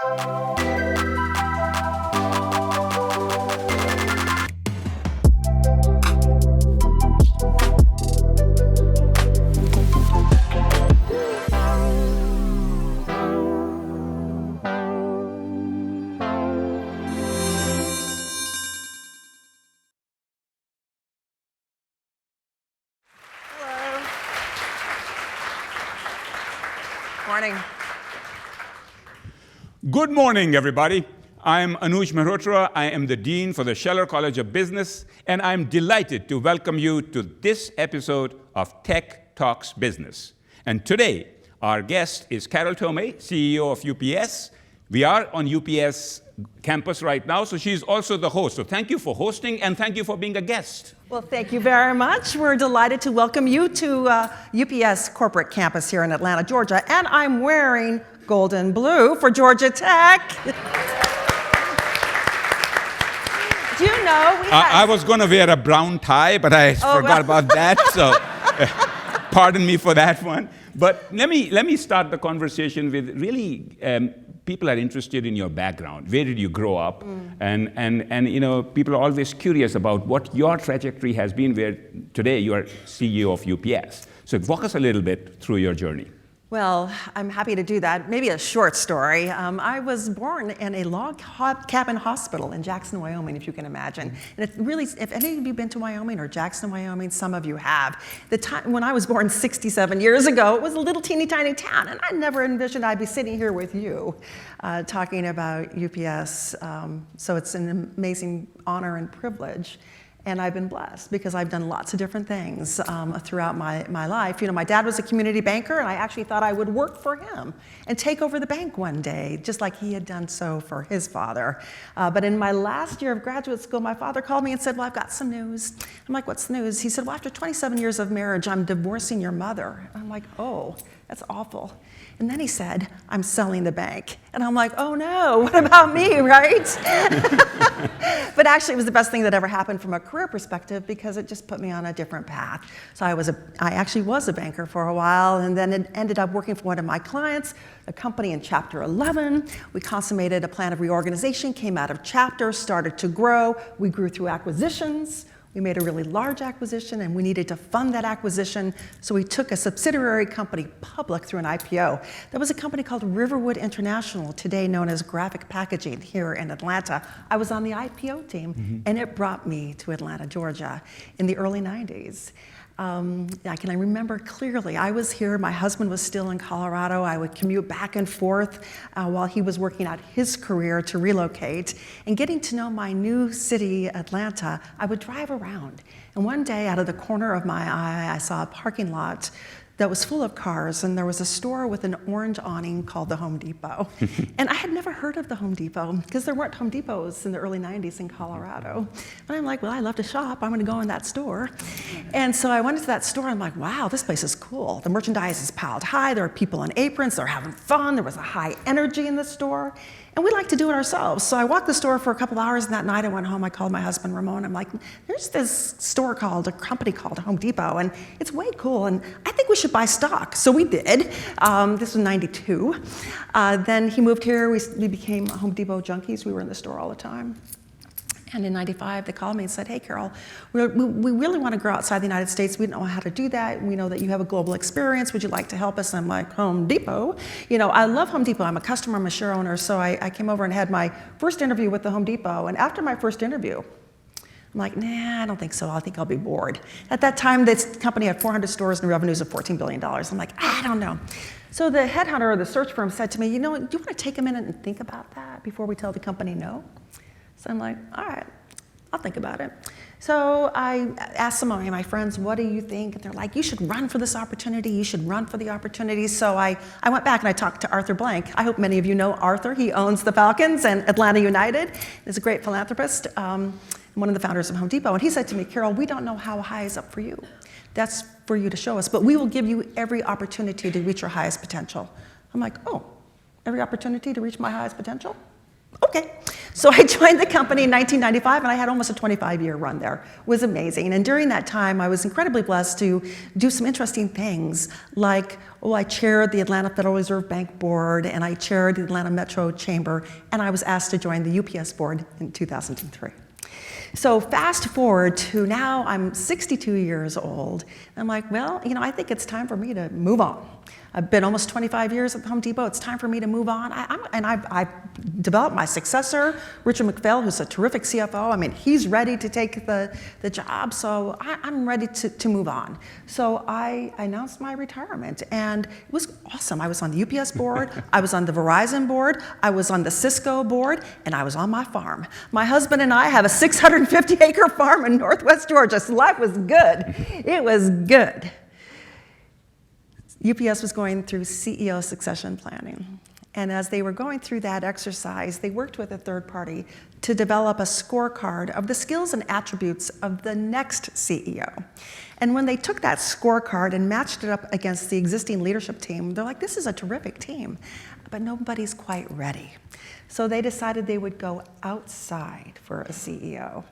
Morning. Good morning, everybody. I'm Anuj Mehrotra. I am the Dean for the Scheller College of Business, and I'm delighted to welcome you to this episode of Tech Talks Business. And today, our guest is Carol Tomé, CEO of UPS. We are on UPS campus right now, so she's also the host. So thank you for hosting, and thank you for being a guest. Well, thank you very much. We're delighted to welcome you to UPS corporate campus here in Atlanta, Georgia. And I'm wearing gold and blue for Georgia Tech. Do you know? I was going to wear a brown tie, but I forgot about that, so pardon me for that one. But let me start the conversation with really people are interested in your background. Where did you grow up? And you know, people are always curious about what your trajectory has been, where today you are CEO of UPS. So walk us a little bit through your journey. Well, I'm happy to do that. Maybe a short story. I was born in a log cabin hospital in Jackson, Wyoming, if you can imagine. And it really, if any of you been to Wyoming or Jackson, Wyoming, some of you have. The time when I was born 67 years ago, it was a little teeny tiny town, and I never envisioned I'd be sitting here with you talking about UPS. So it's an amazing honor and privilege. And I've been blessed because I've done lots of different things throughout my life. You know, my dad was a community banker, and I actually thought I would work for him and take over the bank one day, just like he had done so for his father. But in my last year of graduate school, my father called me and said, well, I've got some news. I'm like, what's the news? He said, well, after 27 years of marriage, I'm divorcing your mother. I'm like, oh, that's awful. And then he said, I'm selling the bank. And I'm like, oh no, what about me, right? But actually, it was the best thing that ever happened from a career perspective because it just put me on a different path. So I actually was a banker for a while, and then it ended up working for one of my clients, a company in Chapter 11. We consummated a plan of reorganization, came out of chapter, started to grow. We grew through acquisitions. We made a really large acquisition, and we needed to fund that acquisition, so we took a subsidiary company public through an IPO. That was a company called Riverwood International, today known as Graphic Packaging here in Atlanta. I was on the IPO team, and it brought me to Atlanta, Georgia in the early 90s. I can remember clearly, I was here, my husband was still in Colorado. I would commute back and forth while he was working out his career to relocate. And getting to know my new city, Atlanta, I would drive around. And one day, out of the corner of my eye, I saw a parking lot that was full of cars, and there was a store with an orange awning called the Home Depot. And I had never heard of the Home Depot because there weren't Home Depots in the early 90s in Colorado. And I'm like, well, I love to shop. I'm going to go in that store. And so I went into that store, and I'm like, wow, this place is cool. The merchandise is piled high. There are people in aprons. They're having fun. There was a high energy in the store. And we like to do it ourselves. So I walked the store for a couple hours, and that night I went home. I called my husband, Ramon. I'm like, there's this a company called Home Depot, and it's way cool, and I think we should buy stock. So we did. This was 92. Then he moved here. We became Home Depot junkies. We were in the store all the time. And in 95, they called me and said, hey, Carol, we really want to grow outside the United States. We don't know how to do that. We know that you have a global experience. Would you like to help us? And I'm like, Home Depot? You know, I love Home Depot. I'm a customer. I'm a share owner. So I came over and had my first interview with the Home Depot. And after my first interview, I'm like, nah, I don't think so. I think I'll be bored. At that time, this company had 400 stores and revenues of $14 billion. I'm like, I don't know. So the headhunter or the search firm said to me, you know, do you want to take a minute and think about that before we tell the company no? So I'm like, all right, I'll think about it. So I asked some of my friends, what do you think? And they're like, you should run for this opportunity. You should run for the opportunity. So I went back and I talked to Arthur Blank. I hope many of you know Arthur. He owns the Falcons and Atlanta United. He's a great philanthropist, one of the founders of Home Depot. And he said to me, Carol, we don't know how high is up for you. That's for you to show us, but we will give you every opportunity to reach your highest potential. I'm like, oh, every opportunity to reach my highest potential? Okay. So I joined the company in 1995, and I had almost a 25-year run there. It was amazing. And during that time, I was incredibly blessed to do some interesting things, like, I chaired the Atlanta Federal Reserve Bank Board, and I chaired the Atlanta Metro Chamber, and I was asked to join the UPS board in 2003. So fast forward to now, I'm 62 years old. I'm like, well, I think it's time for me to move on. I've been almost 25 years at Home Depot. It's time for me to move on. I've developed my successor, Richard McPhail, who's a terrific CFO. I mean, he's ready to take the job, so I'm ready to move on. So I announced my retirement, and it was awesome. I was on the UPS board, I was on the Verizon board, I was on the Cisco board, and I was on my farm. My husband and I have a 650-acre farm in Northwest Georgia, so life was good. It was good. UPS was going through CEO succession planning. And as they were going through that exercise, they worked with a third party to develop a scorecard of the skills and attributes of the next CEO. And when they took that scorecard and matched it up against the existing leadership team, they're like, this is a terrific team, but nobody's quite ready. So they decided they would go outside for a CEO.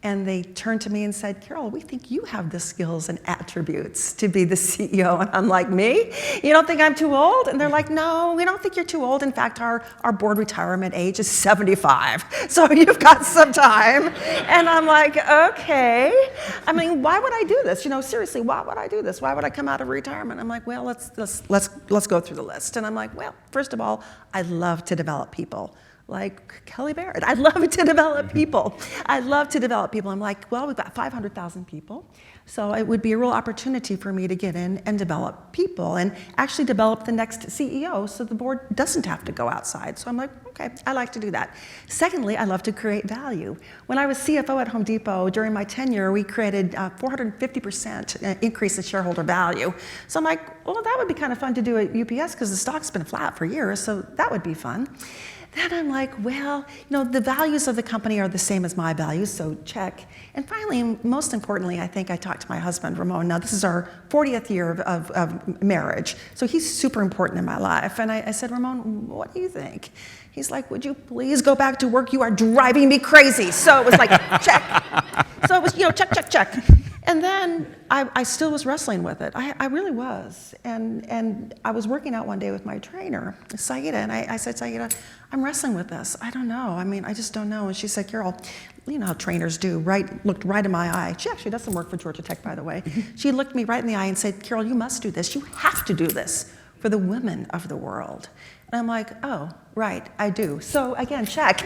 And they turned to me and said, Carol, we think you have the skills and attributes to be the CEO. And I'm like, me? You don't think I'm too old? And they're like, no, we don't think you're too old. In fact, our board retirement age is 75. So you've got some time. And I'm like, okay. I mean, why would I do this? Seriously, why would I do this? Why would I come out of retirement? I'm like, well, let's go through the list. And I'm like, well, first of all, I love to develop people. Like Kelly Barrett. I love to develop people. I'm like, well, we've got 500,000 people, so it would be a real opportunity for me to get in and develop people and actually develop the next CEO so the board doesn't have to go outside. So I'm like, okay, I like to do that. Secondly, I love to create value. When I was CFO at Home Depot, during my tenure, we created 450% increase in shareholder value. So I'm like, well, that would be kind of fun to do at UPS because the stock's been flat for years, so that would be fun. Then I'm like, well, the values of the company are the same as my values, so check. And finally, most importantly, I think I talked to my husband, Ramon. Now, this is our 40th year of marriage, so he's super important in my life. And I said, Ramon, what do you think? He's like, would you please go back to work? You are driving me crazy. So it was like, check. So it was, check. And then I still was wrestling with it. I really was. And I was working out one day with my trainer, Saida, and I said, Saida, I'm wrestling with this. I don't know. I just don't know. And she said, Carol, you know how trainers do, right? Looked right in my eye. She actually doesn't work for Georgia Tech, by the way. She looked me right in the eye and said, Carol, you must do this. You have to do this for the women of the world. And I'm like, oh, right, I do. So again, check.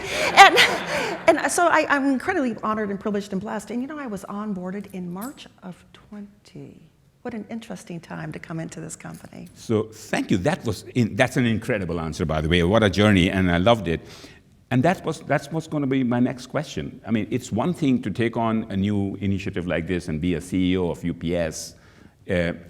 And so I'm incredibly honored and privileged and blessed. And I was onboarded in March of 20. What an interesting time to come into this company. So thank you. That's an incredible answer, by the way. What a journey, and I loved it. And that's what's going to be my next question. It's one thing to take on a new initiative like this and be a CEO of UPS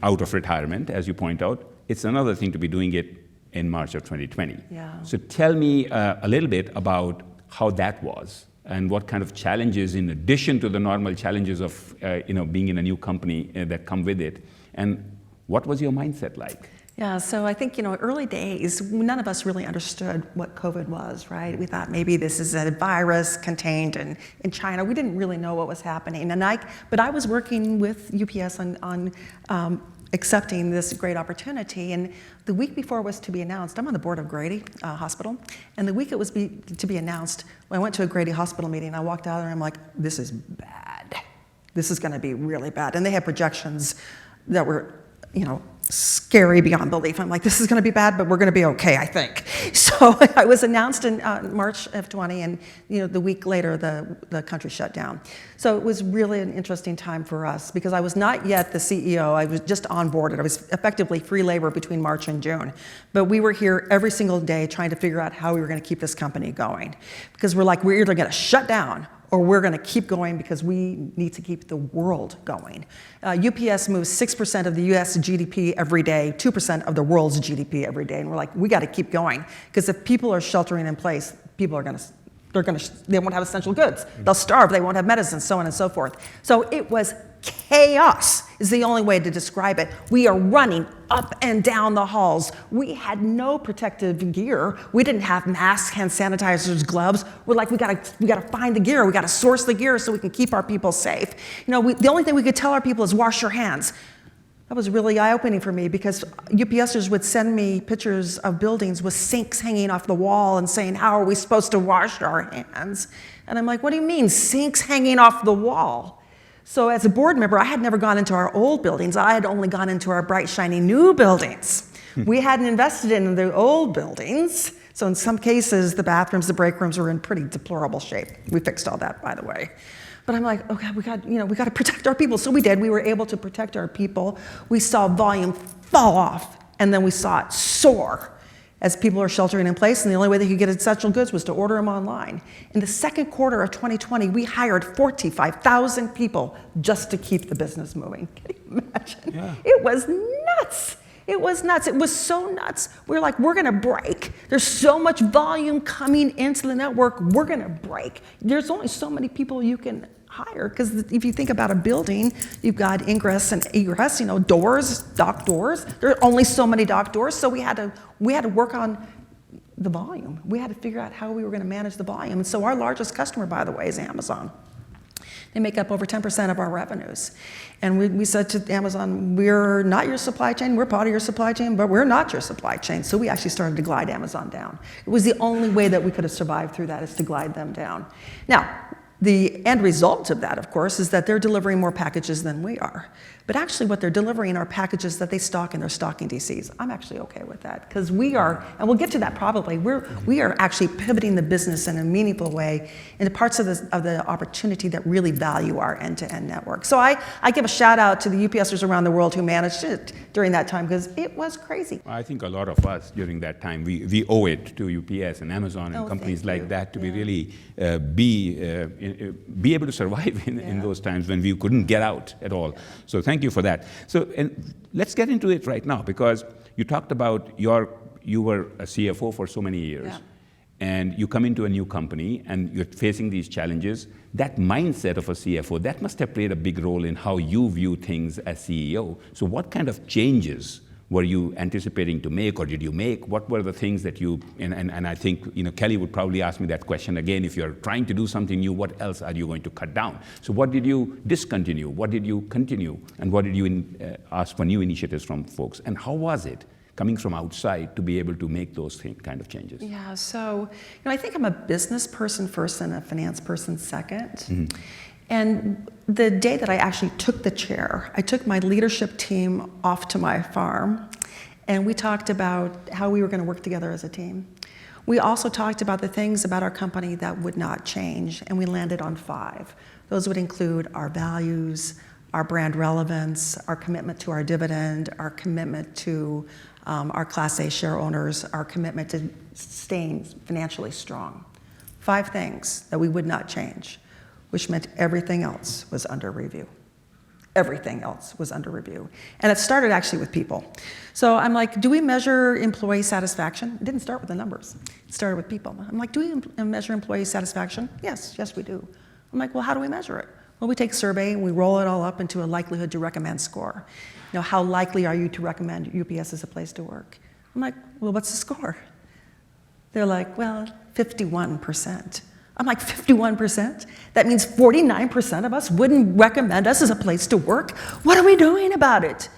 out of retirement, as you point out. It's another thing to be doing it in March of 2020. Yeah. So tell me a little bit about how that was and what kind of challenges, in addition to the normal challenges of being in a new company that come with it, and what was your mindset like? Yeah, so I think, early days, none of us really understood what COVID was, right? We thought maybe this is a virus contained in China. We didn't really know what was happening. But I was working with UPS on accepting this great opportunity. And the week before it was to be announced, I'm on the board of Grady Hospital, and the week it was to be announced, I went to a Grady Hospital meeting. I walked out there and I'm like, this is bad. This is going to be really bad. And they had projections that were, scary beyond belief. I'm like, this is going to be bad, but we're going to be okay, I think. So I was announced in March of 20, and the week later, the country shut down. So it was really an interesting time for us because I was not yet the CEO. I was just onboarded. I was effectively free labor between March and June. But we were here every single day trying to figure out how we were going to keep this company going because we're either going to shut down or we're going to keep going because we need to keep the world going. UPS moves 6% of the US GDP every day, 2% of the world's GDP every day. And we're like, we got to keep going because if people are sheltering in place, people are they won't have essential goods. They'll starve, they won't have medicine, so on and so forth. So it was Chaos is the only way to describe it. We are running up and down the halls. We had no protective gear. We didn't have masks, hand sanitizers, gloves. We're like, we gotta find the gear. We gotta source the gear so we can keep our people safe. The only thing we could tell our people is wash your hands. That was really eye-opening for me because UPSers would send me pictures of buildings with sinks hanging off the wall and saying, how are we supposed to wash our hands? And I'm like, what do you mean, sinks hanging off the wall? So as a board member, I had never gone into our old buildings. I had only gone into our bright, shiny new buildings. We hadn't invested in the old buildings. So in some cases, the bathrooms, the break rooms were in pretty deplorable shape. We fixed all that, by the way. But I'm like, okay, we got to protect our people. So we did. We were able to protect our people. We saw volume fall off, and then we saw it soar as people are sheltering in place, and the only way they could get essential goods was to order them online. In the second quarter of 2020, we hired 45,000 people just to keep the business moving. Can you imagine? Yeah. It was nuts. It was nuts. It was so nuts. We were like, we're going to break. There's so much volume coming into the network. We're going to break. There's only so many people you can hire, because if you think about a building, you've got ingress and egress, doors, dock doors. There are only so many dock doors, so we had to work on the volume. We had to figure out how we were going to manage the volume. And so our largest customer, by the way, is Amazon. They make up over 10% of our revenues. And we said to Amazon, we're not your supply chain, we're part of your supply chain, but we're not your supply chain. So we actually started to glide Amazon down. It was the only way that we could have survived through that, is to glide them down. Now, the end result of that, of course, is that they're delivering more packages than we are. But actually what they're delivering are packages that they stock in their stocking DCs. I'm actually okay with that, because we are, and we'll get to that probably, we are actually pivoting the business in a meaningful way into parts of the opportunity that really value our end-to-end network. So I give a shout out to the UPSers around the world who managed it during that time, because it was crazy. I think a lot of us during that time, we owe it to UPS and Amazon and companies like that to be really be able to survive in those times when we couldn't get out at all. So thank you for that. So and let's get into it right now, because you talked about you were a CFO for so many years, and you come into a new company and you're facing these challenges. That mindset of a CFO, that must have played a big role in how you view things as CEO. So what kind of changes were you anticipating to make, or did you make? What were the things that you, and I think, Kelly would probably ask me that question again. If you're trying to do something new, what else are you going to cut down? So what did you discontinue? What did you continue? And what did you ask for new initiatives from folks? And how was it coming from outside to be able to make those kind of changes? Yeah, so I think I'm a business person first and a finance person second. Mm-hmm. And the day that I actually took the chair, I took my leadership team off to my farm, and we talked about how we were going to work together as a team. We also talked about the things about our company that would not change, and we landed on 5. Those would include our values, our brand relevance, our commitment to our dividend, our commitment to our Class A share owners, our commitment to staying financially strong. 5 things that we would not change, which meant everything else was under review. Everything else was under review. And it started actually with people. So I'm like, do we measure employee satisfaction? It didn't start with the numbers. It started with people. I'm like, do we measure employee satisfaction? Yes, we do. I'm like, well, how do we measure it? Well, we take a survey and we roll it all up into a likelihood to recommend score. How likely are you to recommend UPS as a place to work? I'm like, well, what's the score? They're like, well, 51%. I'm like, 51%? That means 49% of us wouldn't recommend us as a place to work? What are we doing about it?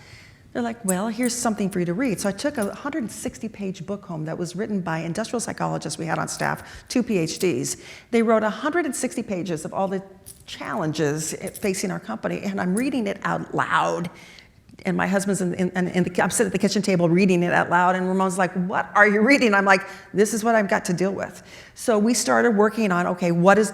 They're like, well, here's something for you to read. So I took a 160-page book home that was written by industrial psychologists we had on staff, 2 PhDs. They wrote 160 pages of all the challenges facing our company, and I'm reading it out loud. And my husband's I'm sitting at the kitchen table reading it out loud, and Ramon's like, what are you reading? I'm like, this is what I've got to deal with. So we started working on, okay, what are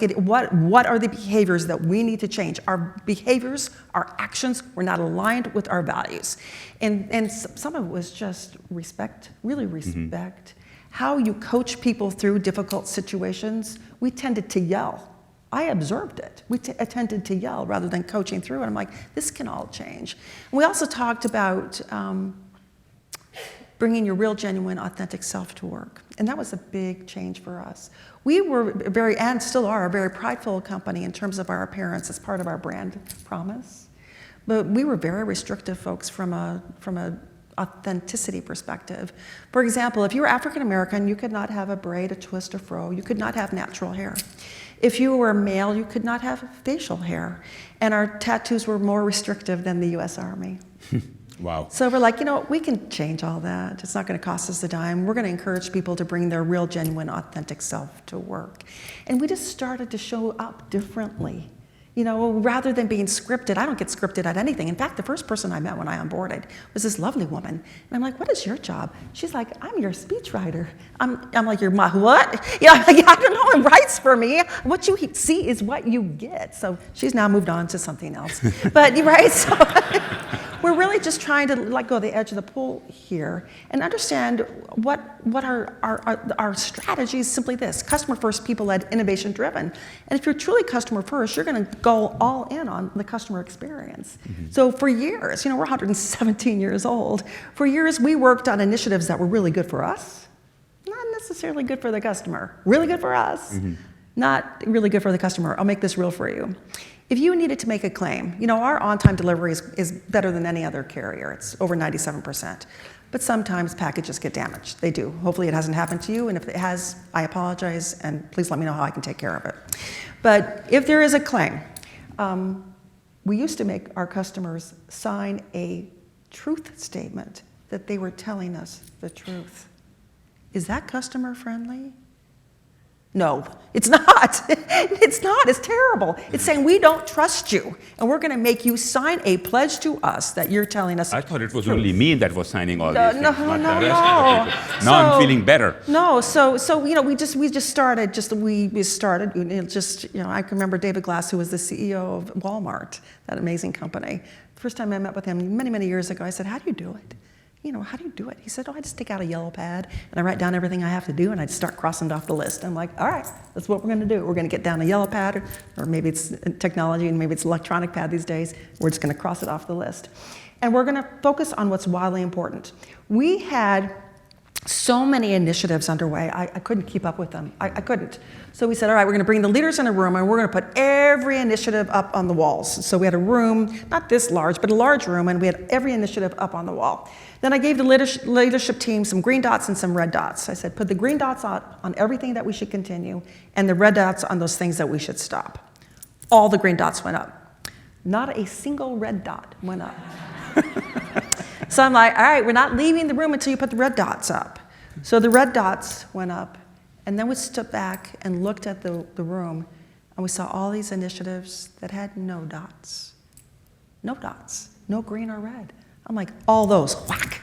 the behaviors that we need to change? Our behaviors, our actions were not aligned with our values. And some of it was just respect, really respect. Mm-hmm. How you coach people through difficult situations. We tended to yell. I observed it. We tended to yell rather than coaching through it. I'm like, this can all change. And we also talked about bringing your real, genuine, authentic self to work. And that was a big change for us. We were and still are, a very prideful company in terms of our appearance as part of our brand promise. But we were very restrictive folks from a authenticity perspective. For example, if you were African American, you could not have a braid, a twist, a fro. You could not have natural hair. If you were a male, you could not have facial hair. And our tattoos were more restrictive than the US Army. Wow. So we're like, we can change all that. It's not going to cost us a dime. We're going to encourage people to bring their real, genuine, authentic self to work. And we just started to show up differently. Rather than being scripted, I don't get scripted at anything. In fact, the first person I met when I onboarded was this lovely woman. And I'm like, what is your job? She's like, I'm your speechwriter. I'm like, you're my what? I'm like, I don't know, it writes for me. What you see is what you get. So she's now moved on to something else. But, right, so we're really just trying to let go of the edge of the pool here and understand what our strategy is. Simply this: customer first, people led, innovation driven. And if you're truly customer first, you're going to go all in on the customer experience. Mm-hmm. So for years, we're 117 years old. For years, we worked on initiatives that were really good for us, not necessarily good for the customer. Really good for us, mm-hmm. Not really good for the customer. I'll make this real for you. If you needed to make a claim, our on-time delivery is better than any other carrier. It's over 97%. But sometimes packages get damaged. They do. Hopefully it hasn't happened to you, and if it has, I apologize, and please let me know how I can take care of it. But if there is a claim, we used to make our customers sign a truth statement that they were telling us the truth. Is that customer friendly? No, it's not. It's not. It's terrible. It's saying we don't trust you, and we're going to make you sign a pledge to us that you're telling us. I thought it was only me that was signing all these things, no, not no, the rest of the people. Now I'm feeling better. No, so we just started. I can remember David Glass, who was the CEO of Walmart, that amazing company. The first time I met with him many years ago, I said, "How do you do it? How do you do it?" He said, "I just take out a yellow pad and I write down everything I have to do and I just start crossing it off the list." I'm like, all right, that's what we're going to do. We're going to get down a yellow pad, or maybe it's technology and maybe it's electronic pad these days. We're just going to cross it off the list. And we're going to focus on what's wildly important. We had so many initiatives underway, I couldn't keep up with them. I couldn't. So we said, all right, we're going to bring the leaders in a room and we're going to put every initiative up on the walls. So we had a room, not this large, but a large room, and we had every initiative up on the wall. Then I gave the leadership team some green dots and some red dots. I said, put the green dots on everything that we should continue and the red dots on those things that we should stop. All the green dots went up. Not a single red dot went up. So I'm like, all right, we're not leaving the room until you put the red dots up. So the red dots went up, and then we stood back and looked at the room, and we saw all these initiatives that had no dots. No dots, no green or red. I'm like, all those, whack.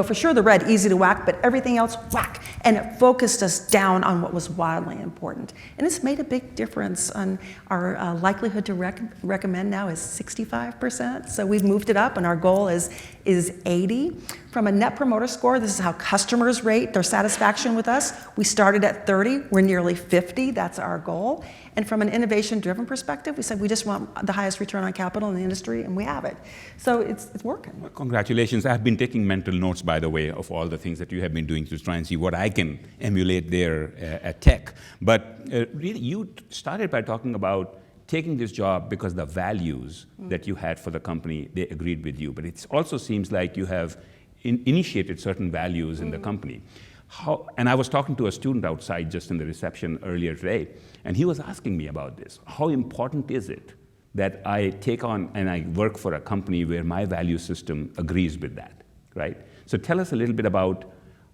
For sure the red, easy to whack, but everything else, whack. And it focused us down on what was wildly important. And it's made a big difference on our likelihood to recommend now is 65%. So we've moved it up, and our goal is 80. From a net promoter score, this is how customers rate their satisfaction with us. We started at 30, we're nearly 50, that's our goal. And from an innovation-driven perspective, we said we just want the highest return on capital in the industry, and we have it. So it's working. Well, congratulations. I've been taking mental notes, by the way, of all the things that you have been doing to try and see what I can emulate there at Tech. But really, you started by talking about taking this job because the values that you had for the company, they agreed with you. But it also seems like you have initiated certain values in the company. And I was talking to a student outside just in the reception earlier today, and he was asking me about this. How important is it that I take on and I work for a company where my value system agrees with that, right? So tell us a little bit about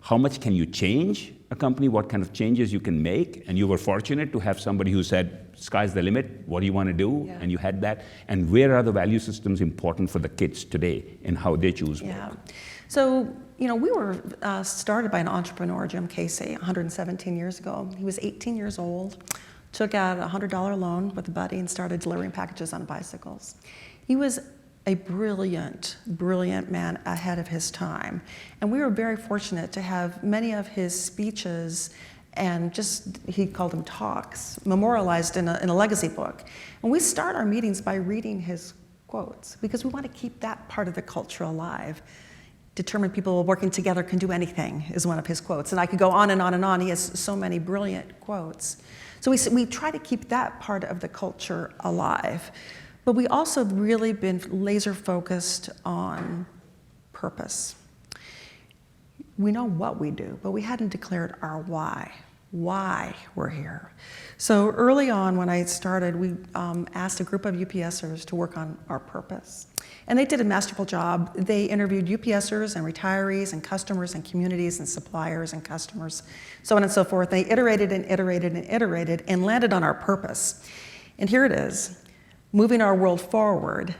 how much can you change a company, what kind of changes you can make, and you were fortunate to have somebody who said, sky's the limit, what do you want to do? Yeah. And you had that. And where are the value systems important for the kids today and how they choose work? Yeah. So, we were started by an entrepreneur, Jim Casey, 117 years ago. He was 18 years old, took out a $100 loan with a buddy and started delivering packages on bicycles. He was a brilliant man ahead of his time. And we were very fortunate to have many of his speeches and he called them talks, memorialized in a legacy book. And we start our meetings by reading his quotes because we want to keep that part of the culture alive. Determined people working together can do anything is one of his quotes. And I could go on and on and on. He has so many brilliant quotes. So we try to keep that part of the culture alive. But we also have really been laser focused on purpose. We know what we do, but we hadn't declared our why we're here. So early on when I started, we asked a group of UPSers to work on our purpose. And they did a masterful job. They interviewed UPSers and retirees and customers and communities and suppliers and customers, so on and so forth. They iterated and iterated and iterated and landed on our purpose. And here it is, moving our world forward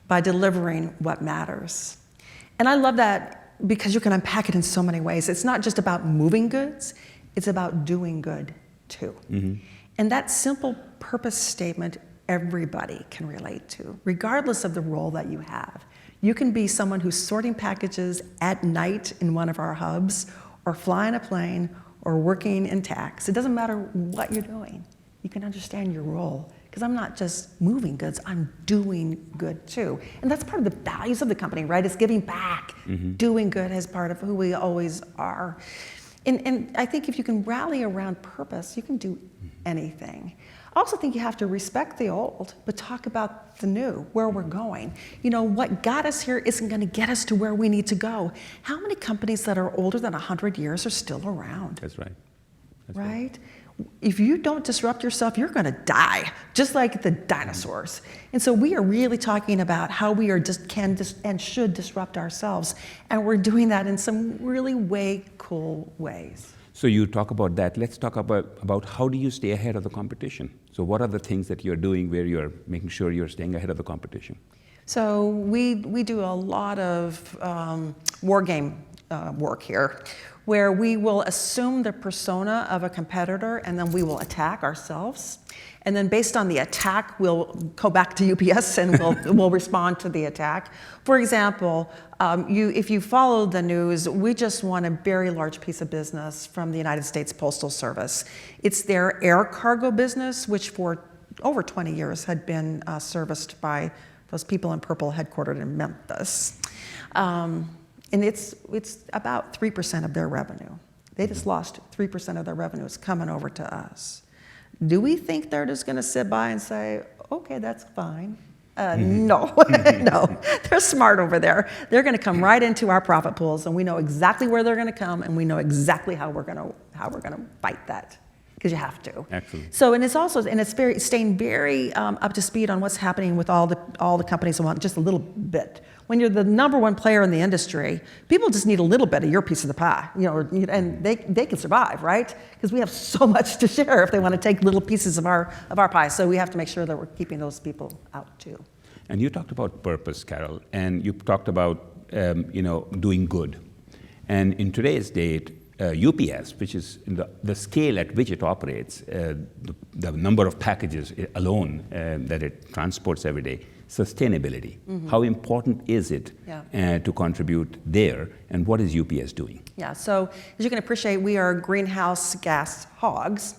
by delivering what matters. And I love that because you can unpack it in so many ways. It's not just about moving goods, it's about doing good too. Mm-hmm. And that simple purpose statement, everybody can relate to, regardless of the role that you have. You can be someone who's sorting packages at night in one of our hubs, or flying a plane, or working in tax. It doesn't matter what you're doing. You can understand your role. Because I'm not just moving goods, I'm doing good too. And that's part of the values of the company, right? It's giving back. Mm-hmm. Doing good is part of who we always are. And I think if you can rally around purpose, you can do anything. I also think you have to respect the old, but talk about the new, where we're going. You know, what got us here isn't going to get us to where we need to go. How many companies that are older than 100 years are still around? That's right. Right? If you don't disrupt yourself, you're going to die, just like the dinosaurs. And so we are really talking about how we are can and should disrupt ourselves. And we're doing that in some really way cool ways. So you talk about that. Let's talk about how do you stay ahead of the competition? So what are the things that you're doing where you're making sure you're staying ahead of the competition? So we do a lot of war game work here, where we will assume the persona of a competitor and then we will attack ourselves. And then based on the attack, we'll go back to UPS and we'll respond to the attack. For example, if you follow the news, we just won a very large piece of business from the United States Postal Service. It's their air cargo business, which for over 20 years had been serviced by those people in purple headquartered in Memphis. And it's about 3% of their revenue. They just lost 3% of their revenue. It's coming over to us. Do we think they're just going to sit by and say, okay, that's fine? No, no. They're smart over there. They're going to come right into our profit pools, and we know exactly where they're going to come, and we know exactly how we're going to fight that. Because you have to. Excellent. So, and it's staying very up to speed on what's happening with all the companies. Just a little bit. When you're the number one player in the industry, people just need a little bit of your piece of the pie, and they can survive, right? Because we have so much to share if they want to take little pieces of our pie. So we have to make sure that we're keeping those people out too. And you talked about purpose, Carol, and you talked about doing good. And in today's date, UPS, which is in the scale at which it operates, the number of packages alone that it transports every day, sustainability. Mm-hmm. How important is it to contribute there, and what is UPS doing? Yeah, so as you can appreciate, we are greenhouse gas hogs.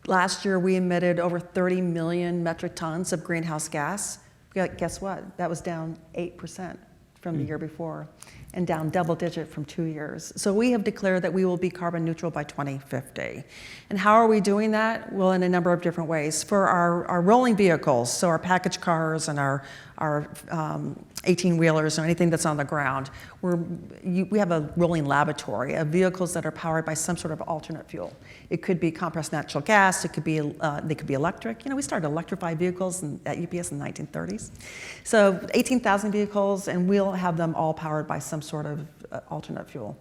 Last year, we emitted over 30 million metric tons of greenhouse gas. Guess what? That was down 8% from the year before, and down double-digit from 2 years. So we have declared that we will be carbon neutral by 2050. And how are we doing that? Well, in a number of different ways. For our rolling vehicles, so our package cars and our 18-wheelers or anything that's on the ground, we have a rolling laboratory of vehicles that are powered by some sort of alternate fuel. It could be compressed natural gas. It could be they could be electric. We started electrified vehicles at UPS in the 1930s. So 18,000 vehicles, and we'll have them all powered by some sort of alternate fuel.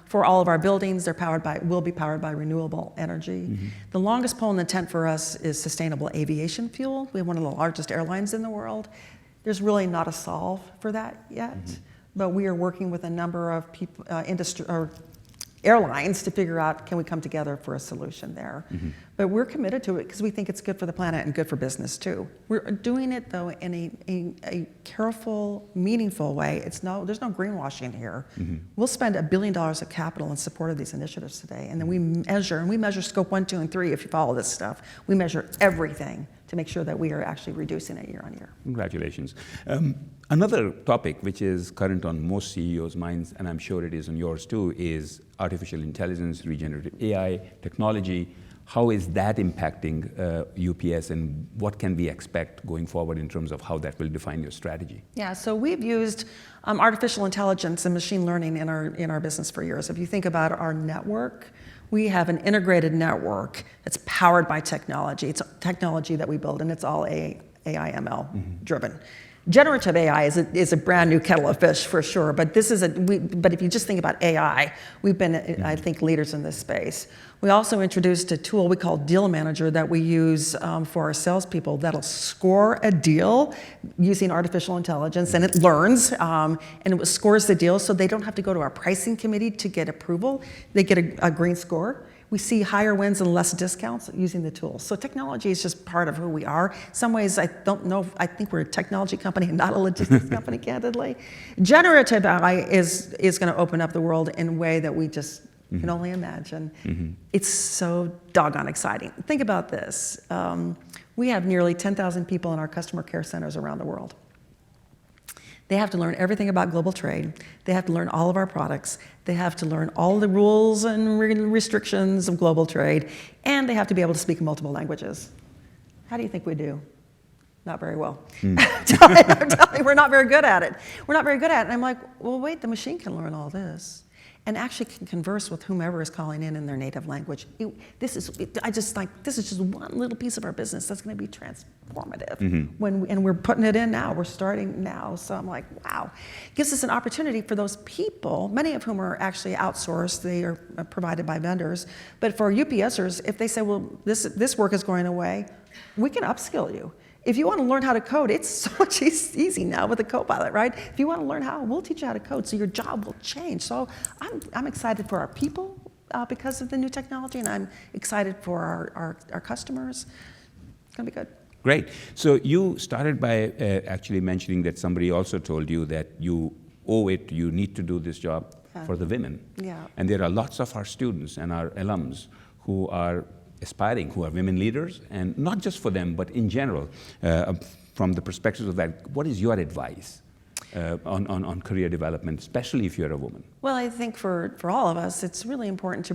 For all of our buildings, will be powered by renewable energy. Mm-hmm. The longest pole in the tent for us is sustainable aviation fuel. We have one of the largest airlines in the world. There's really not a solve for that yet, but we are working with a number of people, airlines to figure out, can we come together for a solution there? Mm-hmm. But we're committed to it because we think it's good for the planet and good for business too. We're doing it though in a careful, meaningful way. There's no greenwashing here. Mm-hmm. We'll spend $1 billion of capital in support of these initiatives today, and then we measure scope 1, 2, and 3 if you follow this stuff. We measure everything to make sure that we are actually reducing it year on year. Congratulations. Another topic which is current on most CEOs' minds, and I'm sure it is on yours too, is artificial intelligence, regenerative AI, technology. How is that impacting UPS, and what can we expect going forward in terms of how that will define your strategy? Yeah, so we've used artificial intelligence and machine learning in our business for years. If you think about our network, we have an integrated network that's powered by technology. It's technology that we build, and it's all AI, ML driven. Generative AI is a brand new kettle of fish for sure, but but if you just think about AI, we've been, I think, leaders in this space. We also introduced a tool we call Deal Manager that we use for our salespeople that'll score a deal using artificial intelligence, and it learns, and it scores the deal so they don't have to go to our pricing committee to get approval. They get a green score. We see higher wins and less discounts using the tools. So technology is just part of who we are. In some ways, I don't know, I think we're a technology company and not a logistics company, candidly. Generative AI is going to open up the world in a way that we just can only imagine. It's so doggone exciting. Think about this. We have nearly 10,000 people in our customer care centers around the world. They have to learn everything about global trade. They have to learn all of our products. They have to learn all the rules and restrictions of global trade. And they have to be able to speak multiple languages. How do you think we do? Not very well. I'm telling you, we're not very good at it. We're not very good at it. And I'm like, well, wait, the machine can learn all this and actually can converse with whomever is calling in their native language. This is just one little piece of our business that's going to be transformative. And we're putting it in now. We're starting now. So I'm like, wow. It gives us an opportunity for those people, many of whom are actually outsourced. They are provided by vendors. But for UPSers, if they say, well, this work is going away, we can upskill you. If you want to learn how to code, it's so much easy now with the Copilot, right? If you want to learn how, we'll teach you how to code, so your job will change. So I'm excited for our people because of the new technology, and I'm excited for our customers. It's going to be good. Great. So you started by actually mentioning that somebody also told you that you need to do this job for the women. Yeah. And there are lots of our students and our alums who are aspiring, who are women leaders, and not just for them, but in general, from the perspective of that, what is your advice on career development, especially if you're a woman? Well, I think for all of us, it's really important to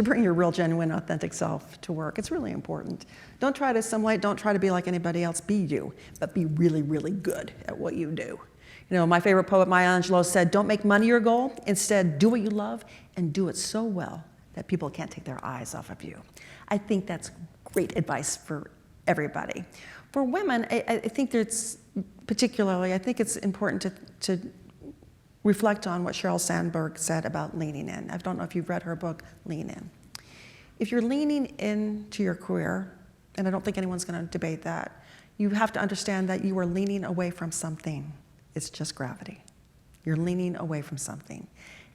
bring your real, genuine, authentic self to work. It's really important. Don't try to assimilate. Don't try to be like anybody else. Be you, but be really, really good at what you do. You know, my favorite poet, Maya Angelou, said, "Don't make money your goal. Instead, do what you love and do it so well that people can't take their eyes off of you." I think that's great advice for everybody. For women, I think it's important to reflect on what Sheryl Sandberg said about leaning in. I don't know if you've read her book, Lean In. If you're leaning into your career, and I don't think anyone's going to debate that, you have to understand that you are leaning away from something. It's just gravity. You're leaning away from something.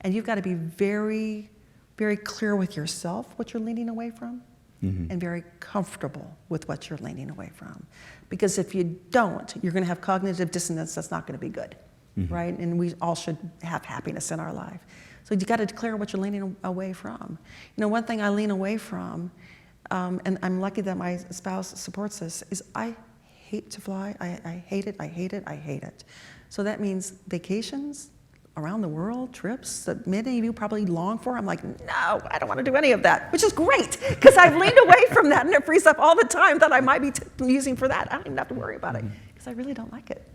And you've got to be very, very clear with yourself what you're leaning away from. And very comfortable with what you're leaning away from. Because if you don't, you're going to have cognitive dissonance that's not going to be good, right? And we all should have happiness in our life. So you got to declare what you're leaning away from. You know, one thing I lean away from, and I'm lucky that my spouse supports this, is I hate to fly. I hate it, I hate it, I hate it. So that means vacations, around the world, trips that many of you probably long for. I'm like, no, I don't want to do any of that, which is great, because I've leaned away from that, and it frees up all the time that I might be using for that. I don't even have to worry about it, because I really don't like it.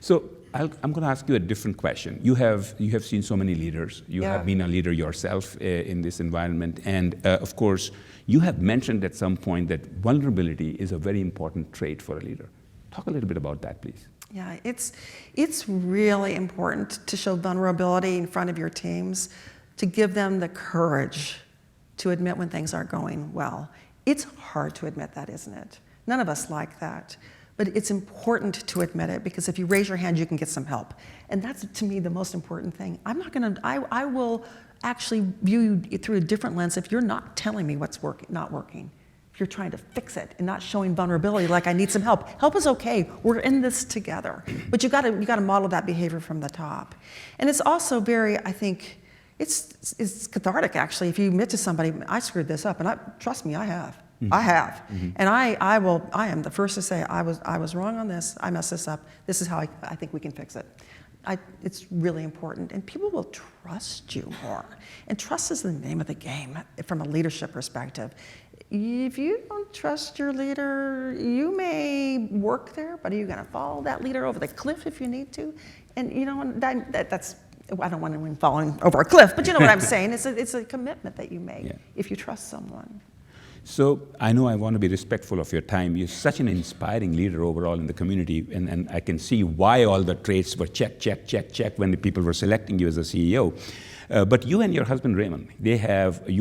So I'm going to ask you a different question. You have seen so many leaders. You have been a leader yourself in this environment, and of course, you have mentioned at some point that vulnerability is a very important trait for a leader. Talk a little bit about that, please. Yeah, it's really important to show vulnerability in front of your teams, to give them the courage to admit when things aren't going well. It's hard to admit that, isn't it? None of us like that. But it's important to admit it, because if you raise your hand, you can get some help. And that's, to me, the most important thing. I will actually view you through a different lens if you're not telling me what's not working. If you're trying to fix it and not showing vulnerability, like I need some help. Help is okay. We're in this together. But you got to model that behavior from the top. And it's also very, I think, it's cathartic actually if you admit to somebody, I screwed this up, and trust me, I have. I have. And I am the first to say I was wrong on this. I messed this up. This is how I think we can fix it. It's really important, and people will trust you more. And trust is the name of the game from a leadership perspective. if you don't trust your leader, you may work there, but are you going to follow that leader over the cliff if you need to? And you know, that's, I don't want anyone falling over a cliff, but you know what I'm saying. It's a commitment that you make if you trust someone. So I know I want to be respectful of your time. You're such an inspiring leader overall in the community, and I can see why all the traits were check, check, check, check when the people were selecting you as a CEO. But you and your husband Raymond, you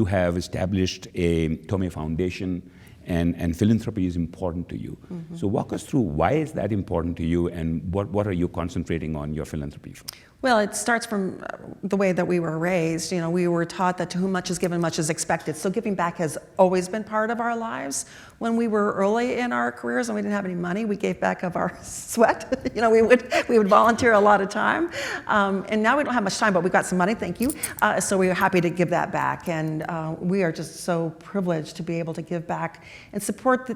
have established a Tomé Foundation, and philanthropy is important to you. Mm-hmm. So walk us through, why is that important to you, and what are you concentrating on your philanthropy for? Well, it starts from the way that we were raised. You know, we were taught that to whom much is given, much is expected. So giving back has always been part of our lives. When we were early in our careers and we didn't have any money, we gave back of our sweat. You know, we would volunteer a lot of time. And now we don't have much time, but we've got some money, thank you. So we are happy to give that back. And we are just so privileged to be able to give back and support the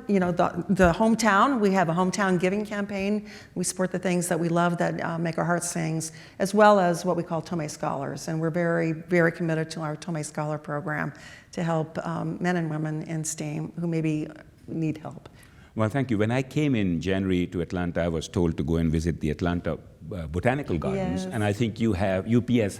hometown. We have a hometown giving campaign. We support the things that we love that make our hearts sing, as well as what we call Tomé Scholars. And we're very, very committed to our Tomé Scholar program to help men and women in STEAM who maybe need help. Well, thank you. When I came in January to Atlanta, I was told to go and visit the Atlanta Botanical Gardens, and I think UPS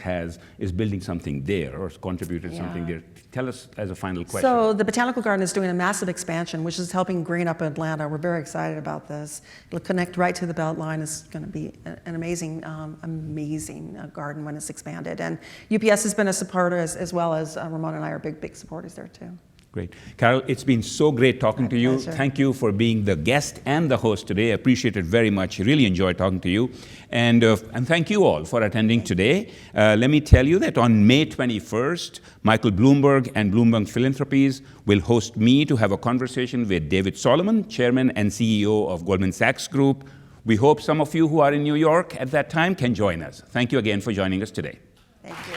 is building something there or has contributed something there. Tell us as a final question. So the Botanical Garden is doing a massive expansion, which is helping green up Atlanta. We're very excited about this. It'll connect right to the Beltline. It's going to be an amazing, amazing garden when it's expanded. And UPS has been a supporter as well as Ramon and I are big supporters there too. Great. Carol, it's been so great talking to you. Pleasure. Thank you for being the guest and the host today. I appreciate it very much. Really enjoyed talking to you. And thank you all for attending today. Let me tell you that on May 21st, Michael Bloomberg and Bloomberg Philanthropies will host me to have a conversation with David Solomon, Chairman and CEO of Goldman Sachs Group. We hope some of you who are in New York at that time can join us. Thank you again for joining us today. Thank you.